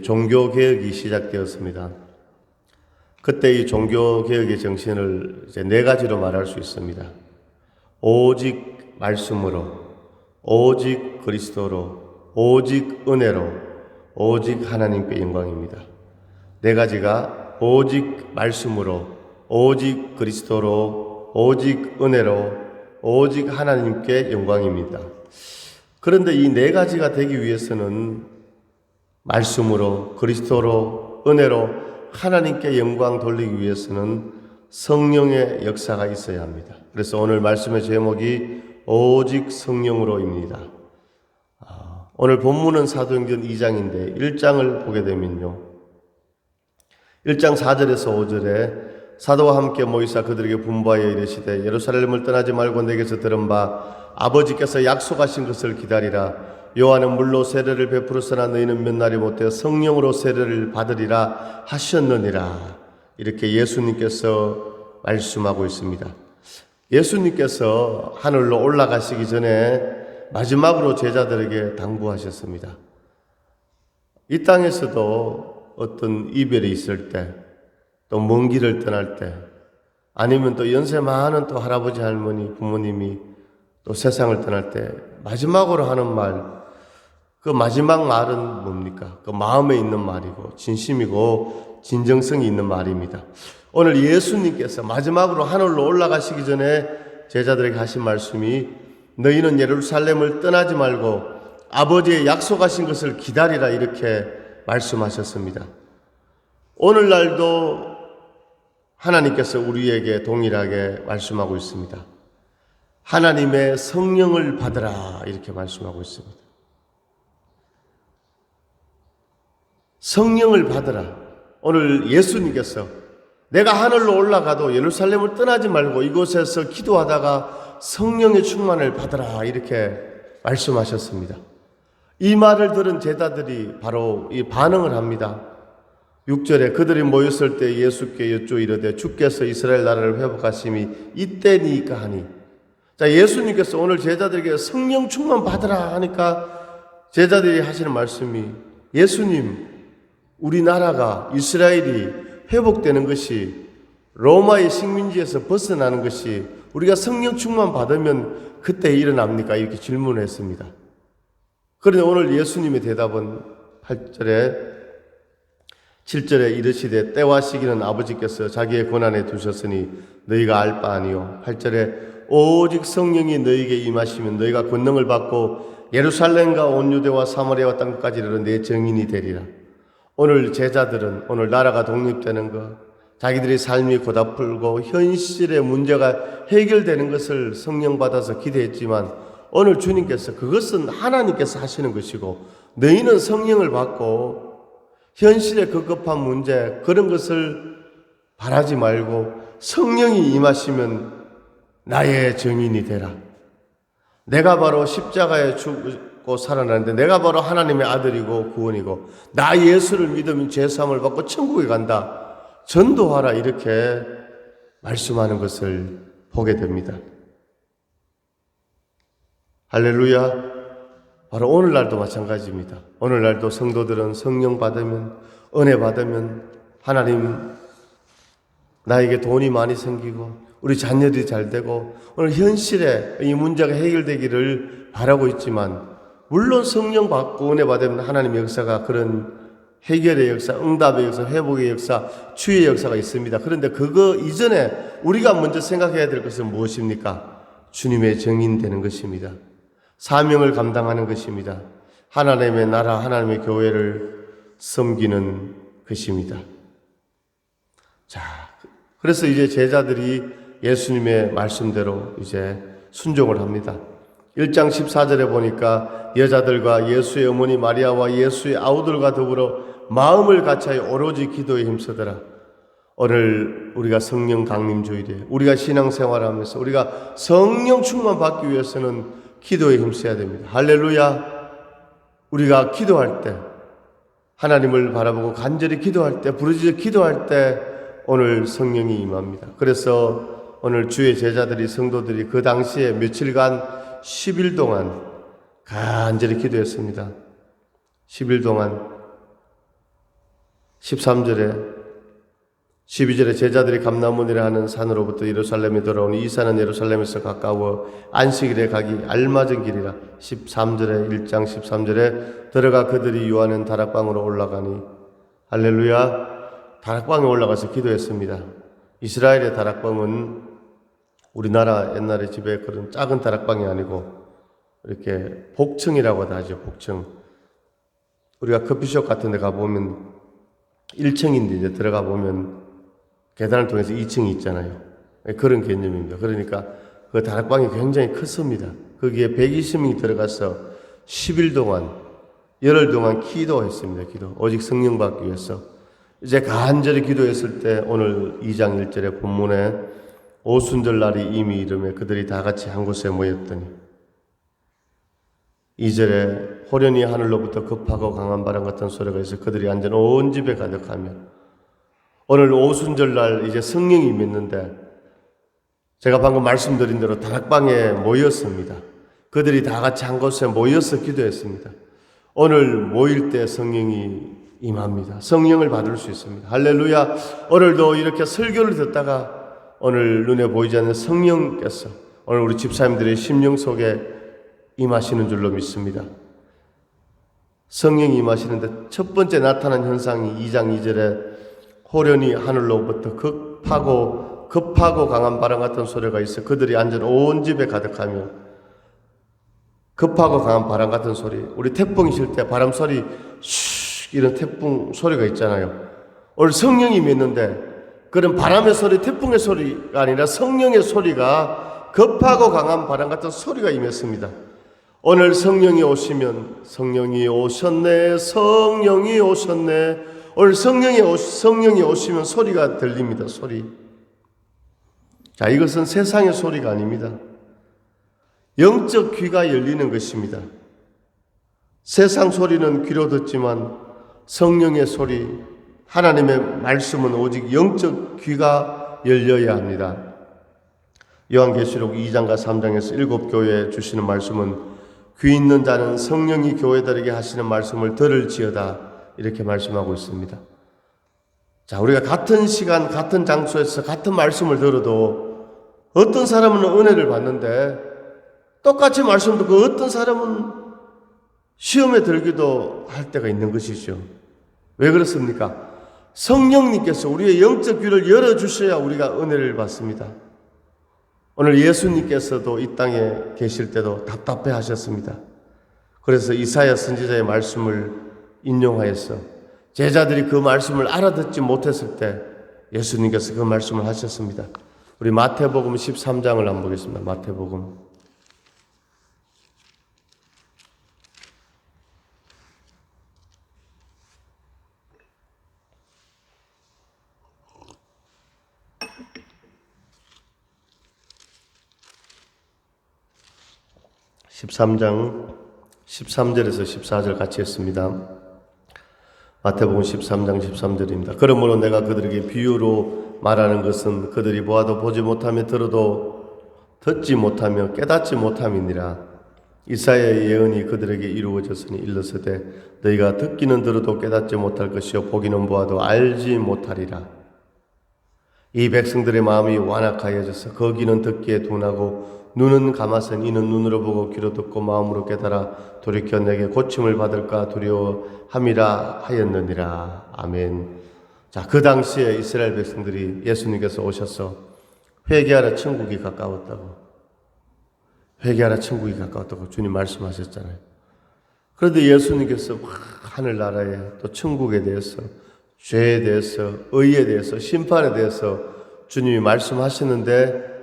종교개혁이 시작되었습니다. 그때 이 종교개혁의 정신을 이제 네 가지로 말할 수 있습니다. 오직 말씀으로, 오직 그리스도로, 오직 은혜로, 오직 하나님께 영광입니다. 네 가지가 오직 말씀으로, 오직 그리스도로, 오직 은혜로, 오직 하나님께 영광입니다. 그런데 이 네 가지가 되기 위해서는 말씀으로, 그리스도로, 은혜로 하나님께 영광 돌리기 위해서는 성령의 역사가 있어야 합니다. 그래서 오늘 말씀의 제목이 오직 성령으로입니다. 오늘 본문은 사도행전 2장인데 1장을 보게 되면요, 1장 4절에서 5절에 사도와 함께 모이사 그들에게 분부하여 이르시되 예루살렘을 떠나지 말고 내게서 들은 바 아버지께서 약속하신 것을 기다리라. 요한은 물로 세례를 베풀었으나 너희는 몇 날이 못되어 성령으로 세례를 받으리라 하셨느니라. 이렇게 예수님께서 말씀하고 있습니다. 예수님께서 하늘로 올라가시기 전에 마지막으로 제자들에게 당부하셨습니다. 이 땅에서도 어떤 이별이 있을 때, 또 먼 길을 떠날 때, 아니면 또 연세 많은 또 할아버지 할머니 부모님이 또 세상을 떠날 때 마지막으로 하는 말, 그 마지막 말은 뭡니까? 그 마음에 있는 말이고 진심이고 진정성이 있는 말입니다. 오늘 예수님께서 마지막으로 하늘로 올라가시기 전에 제자들에게 하신 말씀이 너희는 예루살렘을 떠나지 말고 아버지의 약속하신 것을 기다리라, 이렇게 말씀하셨습니다. 오늘날도 하나님께서 우리에게 동일하게 말씀하고 있습니다. 하나님의 성령을 받으라, 이렇게 말씀하고 있습니다. 성령을 받으라. 오늘 예수님께서 내가 하늘로 올라가도 예루살렘을 떠나지 말고 이곳에서 기도하다가 성령의 충만을 받으라, 이렇게 말씀하셨습니다. 이 말을 들은 제자들이 바로 이 반응을 합니다. 6절에 그들이 모였을 때 예수께 여쭈 이르되 주께서 이스라엘 나라를 회복하심이 이때니까 하니. 자, 예수님께서 오늘 제자들에게 성령 충만 받으라 하니까 제자들이 하시는 말씀이, 예수님, 우리나라가, 이스라엘이 회복되는 것이, 로마의 식민지에서 벗어나는 것이 우리가 성령 충만 받으면 그때 일어납니까? 이렇게 질문을 했습니다. 그런데 오늘 예수님의 대답은 8절에 7절에 이르시되 때와 시기는 아버지께서 자기의 권한에 두셨으니 너희가 알 바 아니요. 8절에 오직 성령이 너희에게 임하시면 너희가 권능을 받고 예루살렘과 온 유대와 사마리아와 땅까지 이르러 내 증인이 되리라. 오늘 제자들은 오늘 나라가 독립되는 것, 자기들의 삶이 고달프고 현실의 문제가 해결되는 것을 성령 받아서 기대했지만 오늘 주님께서 그것은 하나님께서 하시는 것이고 너희는 성령을 받고 현실의 급급한 문제, 그런 것을 바라지 말고 성령이 임하시면 나의 증인이 되라. 내가 바로 십자가에 죽고 살아나는데 내가 바로 하나님의 아들이고 구원이고 나 예수를 믿으면 죄사함을 받고 천국에 간다. 전도하라, 이렇게 말씀하는 것을 보게 됩니다. 할렐루야. 바로 오늘날도 마찬가지입니다. 오늘날도 성도들은 성령 받으면, 은혜 받으면 하나님, 나에게 돈이 많이 생기고 우리 자녀들이 잘 되고 오늘 현실에 이 문제가 해결되기를 바라고 있지만, 물론 성령 받고 은혜 받으면 하나님의 역사가, 그런 해결의 역사, 응답의 역사, 회복의 역사, 치유의 역사가 있습니다. 그런데 그거 이전에 우리가 먼저 생각해야 될 것은 무엇입니까? 주님의 증인 되는 것입니다. 사명을 감당하는 것입니다. 하나님의 나라, 하나님의 교회를 섬기는 것입니다. 자, 그래서 이제 제자들이 예수님의 말씀대로 이제 순종을 합니다. 1장 14절에 보니까 여자들과 예수의 어머니 마리아와 예수의 아우들과 더불어 마음을 같이하여 오로지 기도에 힘쓰더라. 오늘 우리가 성령 강림 주일에 우리가 신앙생활하면서 우리가 성령 충만 받기 위해서는 기도에 힘써야 됩니다. 할렐루야. 우리가 기도할 때, 하나님을 바라보고 간절히 기도할 때, 부르짖어 기도할 때 오늘 성령이 임합니다. 그래서 오늘 주의 제자들이, 성도들이 그 당시에 며칠간 10일 동안 간절히 기도했습니다. 10일 동안 13절에 12절에 제자들이 감람원이라 하는 산으로부터 예루살렘에 돌아오니 이 산은 예루살렘에서 가까워 안식일에 가기 알맞은 길이라. 13절에 1장 13절에 들어가 그들이 유하는 다락방으로 올라가니 할렐루야. 다락방에 올라가서 기도했습니다. 이스라엘의 다락방은 우리나라 옛날에 집에 그런 작은 다락방이 아니고 이렇게 복층이라고 하죠. 복층. 우리가 커피숍 같은 데 가보면 1층인데 이제 들어가 보면 계단을 통해서 2층이 있잖아요. 그런 개념입니다. 그러니까 그 다락방이 굉장히 컸습니다. 거기에 120명이 들어가서 10일 동안, 열흘 동안 기도했습니다. 기도. 오직 성령 받기 위해서. 이제 간절히 기도했을 때 오늘 2장 1절의 본문에 오순절 날이 이미 이르매 그들이 다 같이 한 곳에 모였더니 2절에 호련히 하늘로부터 급하고 강한 바람 같은 소리가 있어 그들이 앉은 온 집에 가득하며 오늘 오순절 날 이제 성령이 믿는데 제가 방금 말씀드린 대로 다락방에 모였습니다. 그들이 다 같이 한 곳에 모여서 기도했습니다. 오늘 모일 때 성령이 임합니다. 성령을 받을 수 있습니다. 할렐루야. 오늘도 이렇게 설교를 듣다가 오늘 눈에 보이지 않는 성령께서 오늘 우리 집사님들의 심령 속에 임하시는 줄로 믿습니다. 성령이 임하시는데 첫 번째 나타난 현상이 2장 2절에 호련히 하늘로부터 급하고 강한 바람 같은 소리가 있어 그들이 앉은 온 집에 가득하며 급하고 강한 바람 같은 소리. 우리 태풍이 칠 때 바람 소리 슉 이런 태풍 소리가 있잖아요. 오늘 성령이 믿는데 그런 바람의 소리, 태풍의 소리가 아니라 성령의 소리가 급하고 강한 바람 같은 소리가 임했습니다. 오늘 성령이 오시면 성령이 오셨네, 성령이 오셨네. 오늘 성령이 오시면 소리가 들립니다. 소리. 자, 이것은 세상의 소리가 아닙니다. 영적 귀가 열리는 것입니다. 세상 소리는 귀로 듣지만 성령의 소리, 하나님의 말씀은 오직 영적 귀가 열려야 합니다. 요한계시록 2장과 3장에서 7교회에 주시는 말씀은 귀 있는 자는 성령이 교회들에게 하시는 말씀을 들을지어다 이렇게 말씀하고 있습니다. 자, 우리가 같은 시간 같은 장소에서 같은 말씀을 들어도 어떤 사람은 은혜를 받는데 똑같이 말씀 듣고 어떤 사람은 시험에 들기도 할 때가 있는 것이죠. 왜 그렇습니까? 성령님께서 우리의 영적 귀를 열어주셔야 우리가 은혜를 받습니다. 오늘 예수님께서도 이 땅에 계실 때도 답답해 하셨습니다. 그래서 이사야 선지자의 말씀을 인용하여서 제자들이 그 말씀을 알아듣지 못했을 때 예수님께서 그 말씀을 하셨습니다. 우리 마태복음 13장을 한번 보겠습니다. 마태복음 13장 13절에서 14절 같이 했습니다. 마태복음 13장 13절입니다. 그러므로 내가 그들에게 비유로 말하는 것은 그들이 보아도 보지 못하며 들어도 듣지 못하며 깨닫지 못함이니라. 이사야의 예언이 그들에게 이루어졌으니 일러서되 너희가 듣기는 들어도 깨닫지 못할 것이요 보기는 보아도 알지 못하리라. 이 백성들의 마음이 완악하여져서 거기는 듣기에 둔하고 눈은 감아선 이는 눈으로 보고 귀로 듣고 마음으로 깨달아 돌이켜 내게 고침을 받을까 두려워함이라 하였느니라. 아멘. 자, 그 당시에 이스라엘 백성들이 예수님께서 오셔서 회개하라 천국이 가까웠다고, 회개하라 천국이 가까웠다고 주님 말씀하셨잖아요. 그런데 예수님께서 하늘나라에 또 천국에 대해서, 죄에 대해서, 의에 대해서, 심판에 대해서 주님이 말씀하시는데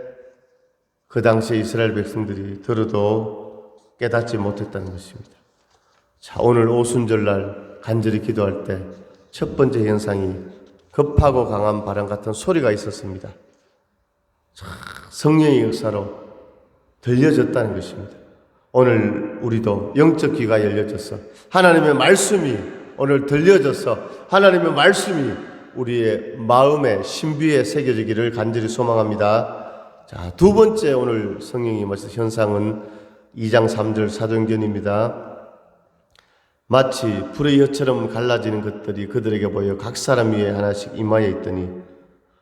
그 당시에 이스라엘 백성들이 들어도 깨닫지 못했다는 것입니다. 자, 오늘 오순절날 간절히 기도할 때 첫 번째 현상이 급하고 강한 바람 같은 소리가 있었습니다. 자, 성령의 역사로 들려졌다는 것입니다. 오늘 우리도 영적 귀가 열려져서 하나님의 말씀이 오늘 들려져서 하나님의 말씀이 우리의 마음에 신비에 새겨지기를 간절히 소망합니다. 자, 두 번째 오늘 성령이 임하신 현상은 2장 3절 사도행전입니다. 마치 불의 혀처럼 갈라지는 것들이 그들에게 보여 각 사람 위에 하나씩 임하여 있더니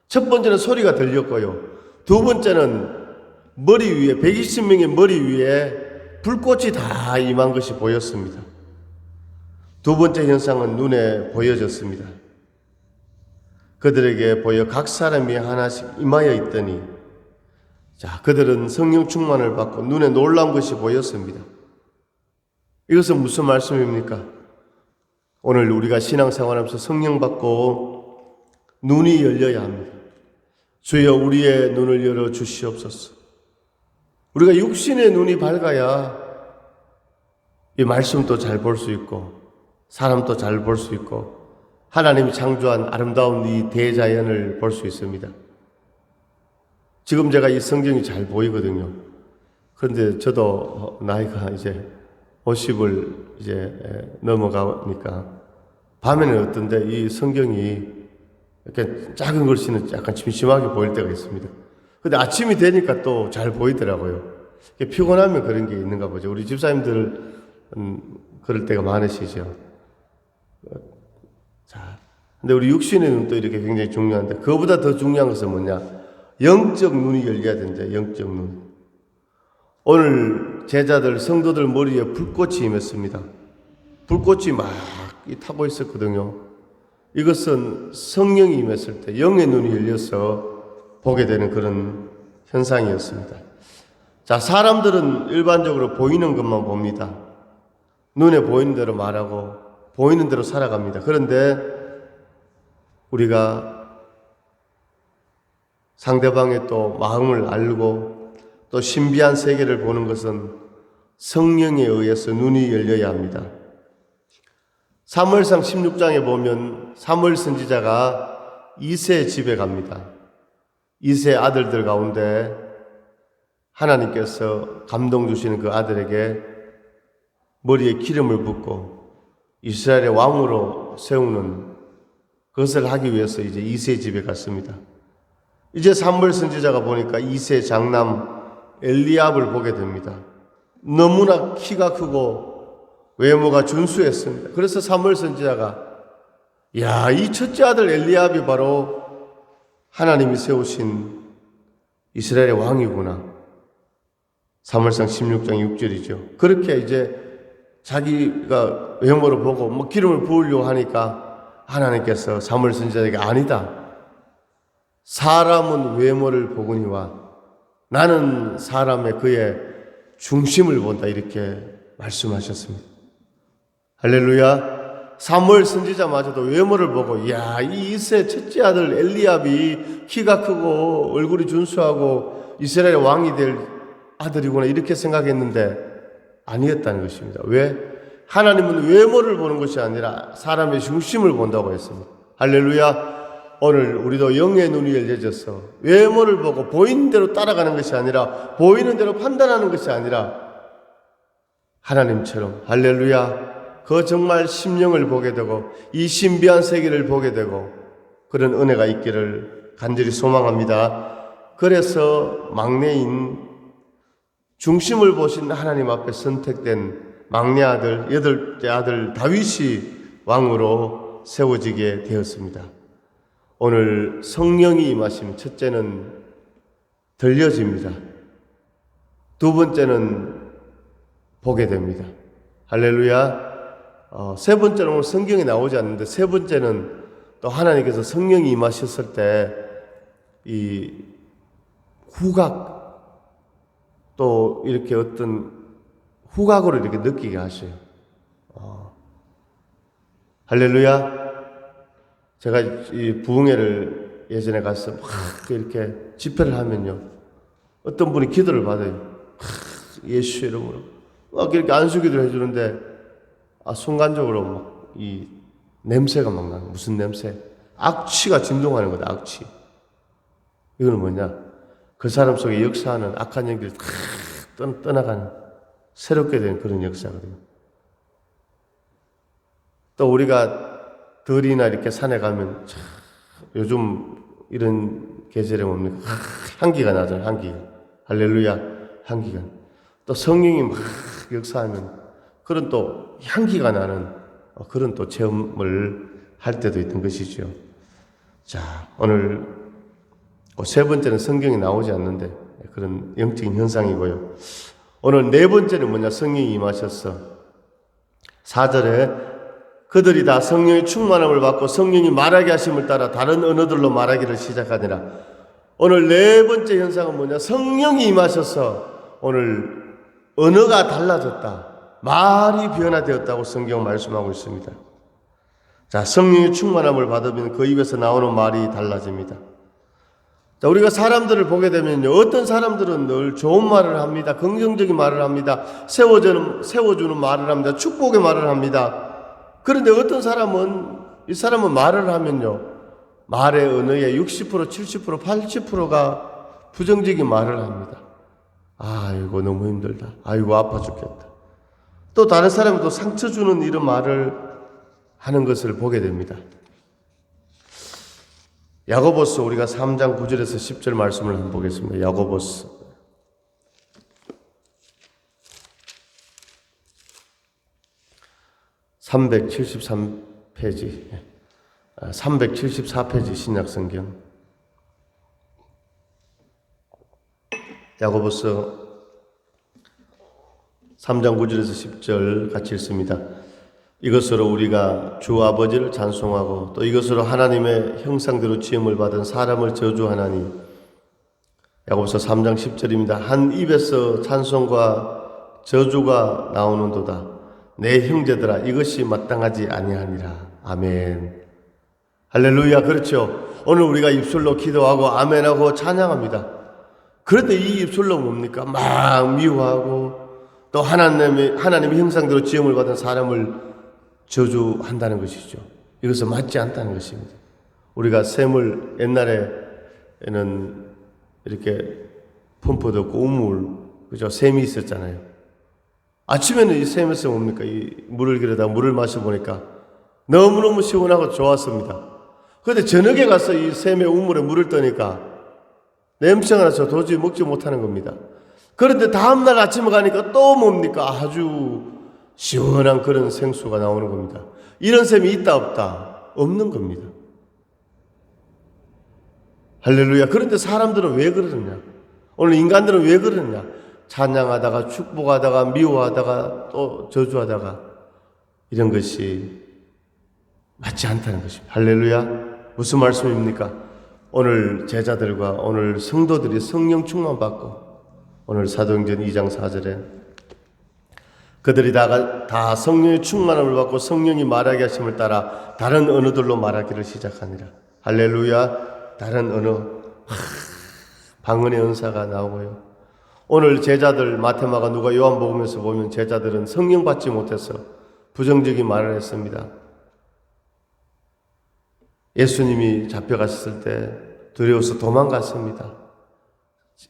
첫 번째는 소리가 들렸고요. 두 번째는 머리 위에 120명의 머리 위에 불꽃이 다 임한 것이 보였습니다. 두 번째 현상은 눈에 보여졌습니다. 그들에게 보여 각 사람 위에 하나씩 임하여 있더니 그들은 성령 충만을 받고 눈에 놀라운 것이 보였습니다. 이것은 무슨 말씀입니까? 오늘 우리가 신앙생활하면서 성령 받고 눈이 열려야 합니다. 주여 우리의 눈을 열어 주시옵소서. 우리가 육신의 눈이 밝아야 이 말씀도 잘 볼 수 있고 사람도 잘 볼 수 있고 하나님이 창조한 아름다운 이 대자연을 볼 수 있습니다. 지금 제가 이 성경이 잘 보이거든요. 그런데 저도 나이가 이제 50을 이제 넘어가니까 밤에는 어떤데 이 성경이 이렇게 작은 글씨는 약간 심심하게 보일 때가 있습니다. 근데 아침이 되니까 또 잘 보이더라고요. 피곤하면 그런 게 있는가 보죠. 우리 집사님들 그럴 때가 많으시죠. 근데 우리 육신의 눈도 이렇게 굉장히 중요한데 그거보다 더 중요한 것은 뭐냐? 영적 눈이 열려야 된다. 영적 눈. 오늘 제자들 성도들 머리에 불꽃이 임했습니다. 불꽃이 막 타고 있었거든요. 이것은 성령이 임했을 때 영의 눈이 열려서 보게 되는 그런 현상이었습니다. 사람들은 일반적으로 보이는 것만 봅니다. 눈에 보이는 대로 말하고 보이는 대로 살아갑니다. 그런데 우리가 상대방의 또 마음을 알고 또 신비한 세계를 보는 것은 성령에 의해서 눈이 열려야 합니다. 사무엘상 16장에 보면 사무엘 선지자가 이새의 집에 갑니다. 이새의 아들들 가운데 하나님께서 감동 주시는 그 아들에게 머리에 기름을 붓고 이스라엘의 왕으로 세우는 그것을 하기 위해서 이제 이새의 집에 갔습니다. 이제 사무엘 선지자가 보니까 이새의 장남 엘리압을 보게 됩니다. 너무나 키가 크고 외모가 준수했습니다. 그래서 사무엘 선지자가 이 첫째 아들 엘리압이 바로 하나님이 세우신 이스라엘의 왕이구나. 사무엘상 16장 6절이죠. 그렇게 이제 자기가 외모를 보고 기름을 부으려고 하니까 하나님께서 사무엘 선지자에게 아니다. 사람은 외모를 보거니와 나는 사람의 그의 중심을 본다. 이렇게 말씀하셨습니다. 할렐루야. 사무엘 선지자마저도 외모를 보고 이 이새 첫째 아들 엘리압이 키가 크고 얼굴이 준수하고 이스라엘의 왕이 될 아들이구나 이렇게 생각했는데 아니었다는 것입니다. 왜? 하나님은 외모를 보는 것이 아니라 사람의 중심을 본다고 했습니다. 할렐루야. 오늘 우리도 영의 눈이 열려져서 외모를 보고 보이는 대로 따라가는 것이 아니라 보이는 대로 판단하는 것이 아니라 하나님처럼 할렐루야 그 정말 심령을 보게 되고 이 신비한 세계를 보게 되고 그런 은혜가 있기를 간절히 소망합니다. 그래서 막내인 중심을 보신 하나님 앞에 선택된 막내 아들, 8째 아들 다윗이 왕으로 세워지게 되었습니다. 오늘 성령이 임하시면 첫째는 들려집니다. 두 번째는 보게 됩니다. 할렐루야. 세 번째는 오늘 성경에 나오지 않는데 세 번째는 또 하나님께서 성령이 임하셨을 때 이 후각 또 이렇게 어떤 후각으로 이렇게 느끼게 하셔요. 할렐루야. 제가 이 부흥회를 예전에 가서 막 이렇게 집회를 하면요. 어떤 분이 기도를 받아요. 예수 이름으로. 막 이렇게 안수기도를 해주는데, 순간적으로 막 이 냄새가 막 나는, 무슨 냄새? 악취가 진동하는 거다, 악취. 이거는 뭐냐? 그 사람 속에 역사하는 악한 영들이 다 떠나가는, 새롭게 된 그런 역사거든요. 또 우리가 들이나 이렇게 산에 가면 요즘 이런 계절에 뭡니까? 향기가 나잖아요. 향기. 할렐루야. 향기가. 또 성령이 막 역사하면 그런 또 향기가 나는 그런 또 체험을 할 때도 있는 것이죠. 자, 오늘 세 번째는 성경에 나오지 않는데 그런 영적인 현상이고요. 오늘 네 번째는 뭐냐? 성령이 임하셔서 4절에 그들이 다 성령의 충만함을 받고 성령이 말하게 하심을 따라 다른 언어들로 말하기를 시작하니라. 오늘 네 번째 현상은 뭐냐? 성령이 임하셔서 오늘 언어가 달라졌다. 말이 변화되었다고 성경 말씀하고 있습니다. 자, 성령의 충만함을 받으면 그 입에서 나오는 말이 달라집니다. 자, 우리가 사람들을 보게 되면요, 어떤 사람들은 늘 좋은 말을 합니다. 긍정적인 말을 합니다. 세워주는 말을 합니다. 축복의 말을 합니다. 그런데 어떤 사람은, 이 사람은 말을 하면요, 말의 언어의 60%, 70%, 80%가 부정적인 말을 합니다. 아이고, 너무 힘들다. 아이고, 아파 죽겠다. 또 다른 사람은 또 상처 주는 이런 말을 하는 것을 보게 됩니다. 야고보서 우리가 3장 9절에서 10절 말씀을 한번 보겠습니다. 야고보서 374페이지 신약성경 야고보서 3장 9절에서 10절 같이 읽습니다. 이것으로 우리가 주 아버지를 찬송하고 또 이것으로 하나님의 형상대로 지음을 받은 사람을 저주하나니. 야고보서 3장 10절입니다. 한 입에서 찬송과 저주가 나오는도다. 내 형제들아, 이것이 마땅하지 아니하니라. 아멘. 할렐루야. 그렇죠. 오늘 우리가 입술로 기도하고 아멘하고 찬양합니다. 그런데 이 입술로 뭡니까? 막 미워하고 또 하나님의 형상대로 지음을 받은 사람을 저주한다는 것이죠. 이것은 맞지 않다는 것입니다. 우리가 샘을 옛날에는 이렇게 펌프도 없고 우물, 그죠? 샘이 있었잖아요. 아침에는 이 샘에서 뭡니까? 이 물을 기르다 물을 마셔보니까 너무너무 시원하고 좋았습니다. 그런데 저녁에 가서 이 샘의 우물에 물을 떠니까 냄새가 나서 도저히 먹지 못하는 겁니다. 그런데 다음날 아침에 가니까 또 뭡니까? 아주 시원한 그런 생수가 나오는 겁니다. 이런 샘이 있다 없다? 없는 겁니다. 할렐루야. 그런데 사람들은 왜 그러느냐? 오늘 인간들은 왜 그러느냐? 찬양하다가 축복하다가 미워하다가 또 저주하다가 이런 것이 맞지 않다는 것입니다. 할렐루야. 무슨 말씀입니까? 오늘 제자들과 오늘 성도들이 성령 충만 받고 오늘 사도행전 2장 4절에 그들이 다 성령의 충만함을 받고 성령이 말하게 하심을 따라 다른 언어들로 말하기를 시작하니라. 할렐루야. 다른 언어, 방언의 은사가 나오고요. 오늘 제자들 마태마가 누가 요한복음에서 보면 제자들은 성령 받지 못해서 부정적인 말을 했습니다. 예수님이 잡혀갔을 때 두려워서 도망갔습니다.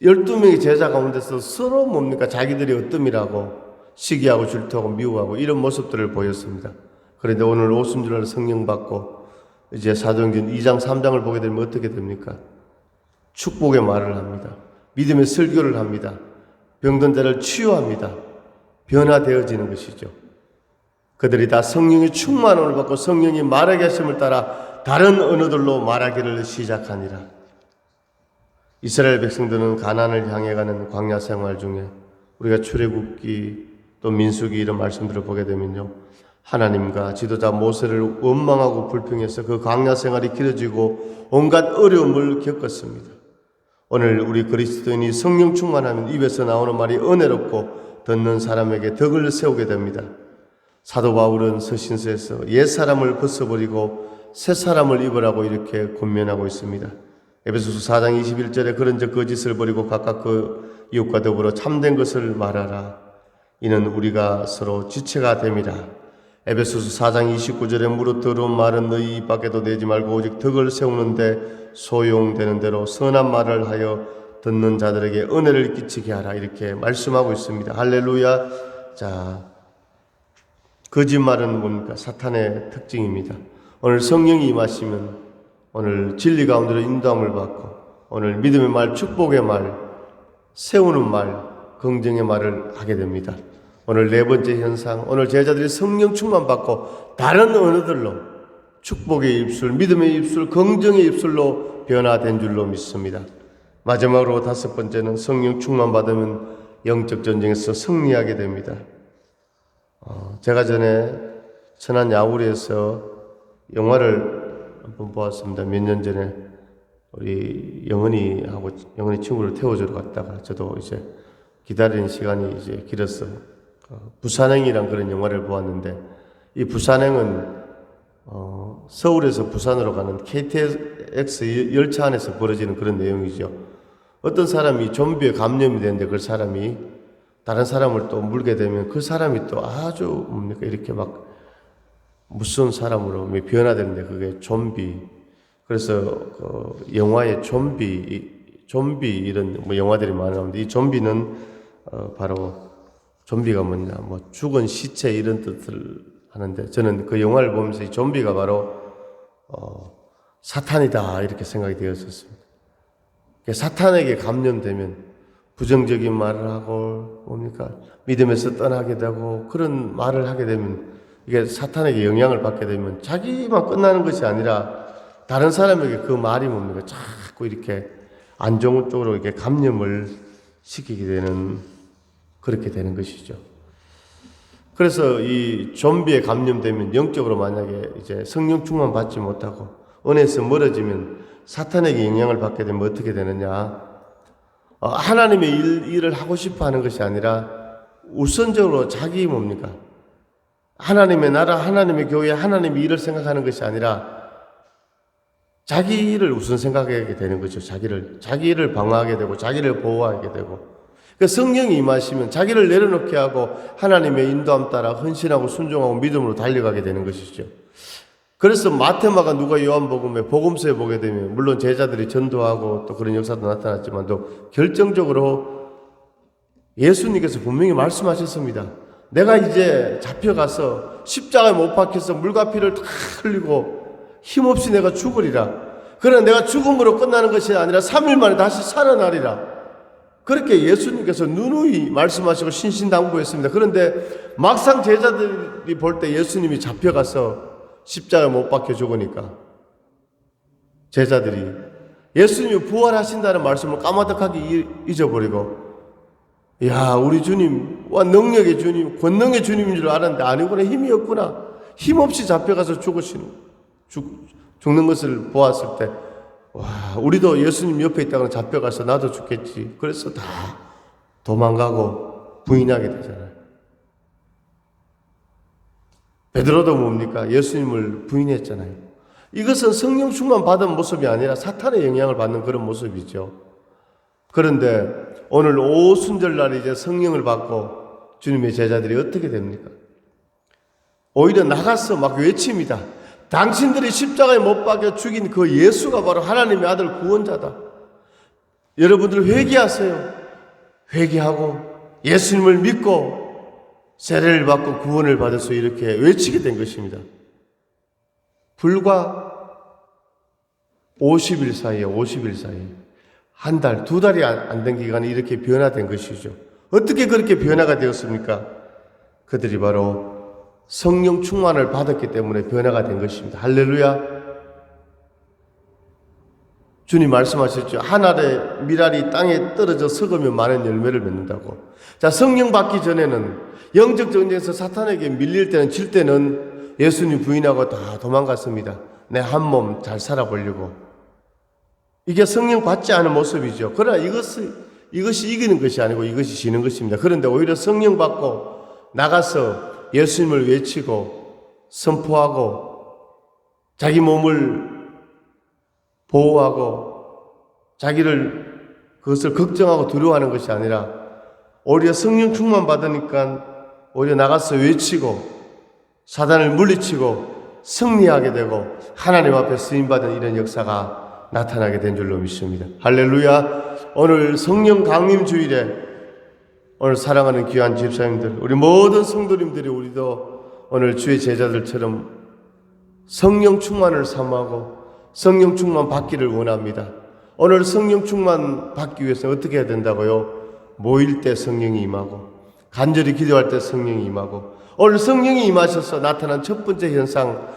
12명의 제자 가운데서 서로 뭡니까? 자기들이 어뜸이라고 시기하고 질투하고 미워하고 이런 모습들을 보였습니다. 그런데 오늘 오순절날 성령 받고 이제 사도행전 2장 3장을 보게 되면 어떻게 됩니까? 축복의 말을 합니다. 믿음의 설교를 합니다. 병든 자를 치유합니다. 변화되어지는 것이죠. 그들이 다 성령의 충만함을 받고 성령이 말하게 하심을 따라 다른 언어들로 말하기를 시작하니라. 이스라엘 백성들은 가나안을 향해 가는 광야 생활 중에 우리가 출애굽기 또 민수기 이런 말씀들을 보게 되면요, 하나님과 지도자 모세를 원망하고 불평해서 그 광야 생활이 길어지고 온갖 어려움을 겪었습니다. 오늘 우리 그리스도인이 성령 충만하면 입에서 나오는 말이 은혜롭고 듣는 사람에게 덕을 세우게 됩니다. 사도 바울은 서신서에서 옛 사람을 벗어버리고 새 사람을 입으라고 이렇게 권면하고 있습니다. 에베소서 4장 21절에 그런즉 거짓을 버리고 각각 그 이웃과 더불어 참된 것을 말하라. 이는 우리가 서로 지체가 됨이라. 에베소서 4장 29절에 무릇 더러운 말은 너희 입 밖에도 내지 말고 오직 덕을 세우는데 소용되는 대로 선한 말을 하여 듣는 자들에게 은혜를 끼치게 하라. 이렇게 말씀하고 있습니다. 할렐루야. 자, 거짓말은 뭡니까? 사탄의 특징입니다. 오늘 성령이 임하시면 오늘 진리 가운데로 인도함을 받고 오늘 믿음의 말, 축복의 말, 세우는 말, 긍정의 말을 하게 됩니다. 오늘 네 번째 현상, 오늘 제자들이 성령 충만 받고 다른 언어들로 축복의 입술, 믿음의 입술, 긍정의 입술로 변화된 줄로 믿습니다. 마지막으로 다섯 번째는 성령 충만 받으면 영적 전쟁에서 승리하게 됩니다. 제가 전에 천안 야구리에서 영화를 한번 보았습니다. 몇 년 전에 우리 영은이 친구를 태워주러 갔다가 저도 이제 기다리는 시간이 이제 길어서 부산행이란 그런 영화를 보았는데, 이 부산행은 서울에서 부산으로 가는 KTX 열차 안에서 벌어지는 그런 내용이죠. 어떤 사람이 좀비에 감염이 되는데 그 사람이 다른 사람을 또 물게 되면 그 사람이 또 아주 이렇게 막 무서운 사람으로 변화되는데 그게 좀비. 그래서 영화에 좀비 이런 영화들이 많이 나오는데, 이 좀비는 바로 좀비가 뭐냐, 죽은 시체 이런 뜻을 하는데, 저는 그 영화를 보면서 이 좀비가 바로 사탄이다 이렇게 생각이 되었었습니다. 사탄에게 감염되면 부정적인 말을 하고 믿음에서 떠나게 되고, 그런 말을 하게 되면 이게 사탄에게 영향을 받게 되면 자기만 끝나는 것이 아니라 다른 사람에게 그 말이 자꾸 이렇게 안 좋은 쪽으로 이렇게 감염을 시키게 되는, 그렇게 되는 것이죠. 그래서 이 좀비에 감염되면 영적으로 만약에 이제 성령 충만 받지 못하고 은혜에서 멀어지면 사탄에게 영향을 받게 되면 어떻게 되느냐? 하나님의 일을 하고 싶어 하는 것이 아니라 우선적으로 자기 하나님의 나라, 하나님의 교회, 하나님의 일을 생각하는 것이 아니라 자기 일을 우선 생각하게 되는 거죠. 자기를 방어하게 되고 자기를 보호하게 되고. 그러니까 성령이 임하시면 자기를 내려놓게 하고 하나님의 인도함 따라 헌신하고 순종하고 믿음으로 달려가게 되는 것이죠. 그래서 마테마가 누가 요한복음에 복음서에 보게 되면 물론 제자들이 전도하고 또 그런 역사도 나타났지만 또 결정적으로 예수님께서 분명히 말씀하셨습니다. 내가 이제 잡혀가서 십자가에 못 박혀서 물과 피를 다 흘리고 힘없이 내가 죽으리라. 그러나 내가 죽음으로 끝나는 것이 아니라 3일 만에 다시 살아나리라. 그렇게 예수님께서 누누이 말씀하시고 신신당부했습니다. 그런데 막상 제자들이 볼 때 예수님이 잡혀가서 십자가에 못 박혀 죽으니까 제자들이 예수님이 부활하신다는 말씀을 까마득하게 잊어버리고, 야, 우리 주님, 능력의 주님, 권능의 주님인 줄 알았는데 아니구나, 힘이 없구나. 힘없이 잡혀가서 죽는 것을 보았을 때, 와, 우리도 예수님 옆에 있다가 잡혀가서 나도 죽겠지. 그래서 다 도망가고 부인하게 되잖아요. 베드로도 뭡니까? 예수님을 부인했잖아요. 이것은 성령 충만 받은 모습이 아니라 사탄의 영향을 받는 그런 모습이죠. 그런데 오늘 오순절날 이제 성령을 받고 주님의 제자들이 어떻게 됩니까? 오히려 나가서 막 외칩니다. 당신들이 십자가에 못 박혀 죽인 그 예수가 바로 하나님의 아들 구원자다. 여러분들 회개하세요. 회개하고 예수님을 믿고 세례를 받고 구원을 받아서 이렇게 외치게 된 것입니다. 불과 50일 사이에 한 달, 두 달이 안 된 기간에 이렇게 변화된 것이죠. 어떻게 그렇게 변화가 되었습니까? 그들이 바로 성령 충만을 받았기 때문에 변화가 된 것입니다. 할렐루야. 주님 말씀하셨죠. 한 알의 밀알이 땅에 떨어져 썩으면 많은 열매를 맺는다고. 자, 성령 받기 전에는 영적 전쟁에서 사탄에게 밀릴 때는, 질 때는 예수님 부인하고 다 도망갔습니다. 내 한 몸 잘 살아보려고. 이게 성령 받지 않은 모습이죠. 그러나 이것이 이기는 것이 아니고 이것이 지는 것입니다. 그런데 오히려 성령 받고 나가서 예수님을 외치고 선포하고 자기 몸을 보호하고 자기를 그것을 걱정하고 두려워하는 것이 아니라 오히려 성령 충만 받으니까 오히려 나가서 외치고 사단을 물리치고 승리하게 되고 하나님 앞에 쓰임받은 이런 역사가 나타나게 된 줄로 믿습니다. 할렐루야. 오늘 성령 강림 주일에 오늘 사랑하는 귀한 집사님들, 우리 모든 성도님들이 우리도 오늘 주의 제자들처럼 성령 충만을 사모하고 성령 충만 받기를 원합니다. 오늘 성령 충만 받기 위해서 어떻게 해야 된다고요? 모일 때 성령이 임하고 간절히 기도할 때 성령이 임하고, 오늘 성령이 임하셔서 나타난 첫 번째 현상,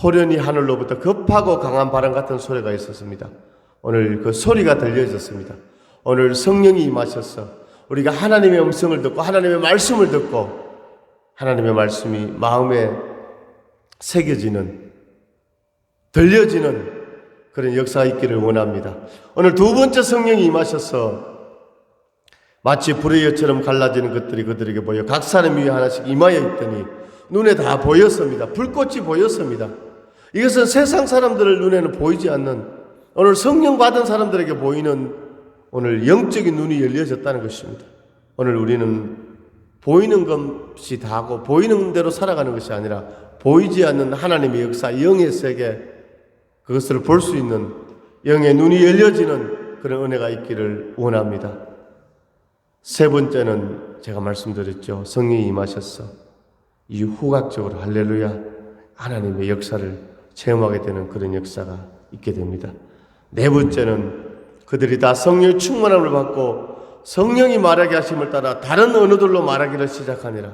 호련히 하늘로부터 급하고 강한 바람 같은 소리가 있었습니다. 오늘 그 소리가 들려졌습니다. 오늘 성령이 임하셔서 우리가 하나님의 음성을 듣고 하나님의 말씀을 듣고 하나님의 말씀이 마음에 새겨지는, 들려지는 그런 역사가 있기를 원합니다. 오늘 두 번째 성령이 임하셔서 마치 불의 여처럼 갈라지는 것들이 그들에게 보여 각 사람 위에 하나씩 임하여 있더니 눈에 다 보였습니다. 불꽃이 보였습니다. 이것은 세상 사람들의 눈에는 보이지 않는, 오늘 성령 받은 사람들에게 보이는 오늘 영적인 눈이 열려졌다는 것입니다. 오늘 우리는 보이는 것이 다고 보이는 대로 살아가는 것이 아니라 보이지 않는 하나님의 역사, 영의 세계, 그것을 볼 수 있는 영의 눈이 열려지는 그런 은혜가 있기를 원합니다. 세 번째는 제가 말씀드렸죠. 성령이 임하셔서 이 후각적으로 할렐루야 하나님의 역사를 체험하게 되는 그런 역사가 있게 됩니다. 네 번째는 그들이 다 성령의 충만함을 받고 성령이 말하게 하심을 따라 다른 언어들로 말하기를 시작하니라.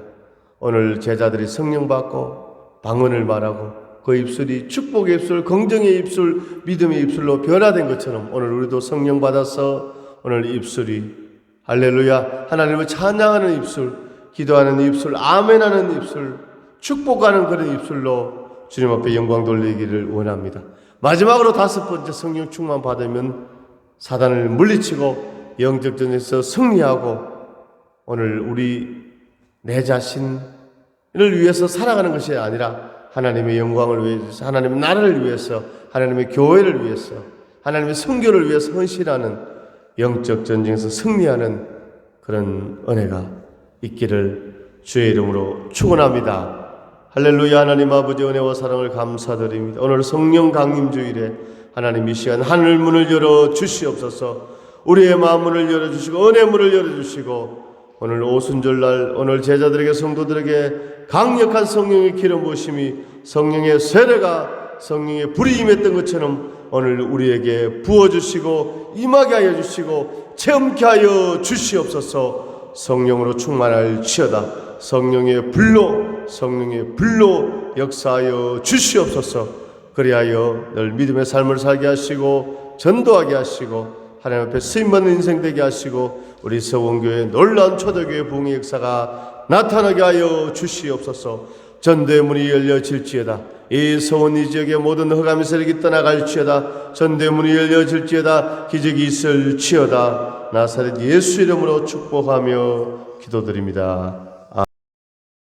오늘 제자들이 성령 받고 방언을 말하고 그 입술이 축복의 입술, 긍정의 입술, 믿음의 입술로 변화된 것처럼 오늘 우리도 성령 받아서 오늘 입술이 할렐루야 하나님을 찬양하는 입술, 기도하는 입술, 아멘하는 입술, 축복하는 그런 입술로 주님 앞에 영광 돌리기를 원합니다. 마지막으로 다섯 번째, 성령 충만 받으면 사단을 물리치고 영적 전쟁에서 승리하고 오늘 우리 내 자신을 위해서 살아가는 것이 아니라 하나님의 영광을 위해서, 하나님의 나라를 위해서, 하나님의 교회를 위해서, 하나님의 선교를 위해서 헌신하는 영적 전쟁에서 승리하는 그런 은혜가 있기를 주의 이름으로 축원합니다. 할렐루야. 하나님 아버지 은혜와 사랑을 감사드립니다. 오늘 성령 강림 주일에 하나님 이 시간 하늘 문을 열어 주시옵소서. 우리의 마음 문을 열어 주시고 은혜 문을 열어 주시고 오늘 오순절날 오늘 제자들에게 성도들에게 강력한 성령의 기름 부으심이 성령의 세례가 성령의 불이 임했던 것처럼 오늘 우리에게 부어주시고 임하게 하여 주시고 체험케 하여 주시옵소서. 성령으로 충만할지어다. 성령의 불로 역사하여 주시옵소서. 그리하여 늘 믿음의 삶을 살게 하시고 전도하게 하시고 하나님 앞에 쓰임받는 인생 되게 하시고 우리 서원교회 놀라운 초대교회 부흥의 역사가 나타나게 하여 주시옵소서. 전도의 문이 열려질지어다. 이 서원 이 지역의 모든 흑암의 세력이 떠나갈지어다. 전도의 문이 열려질지어다. 기적이 있을지어다. 나사렛 예수 이름으로 축복하며 기도드립니다.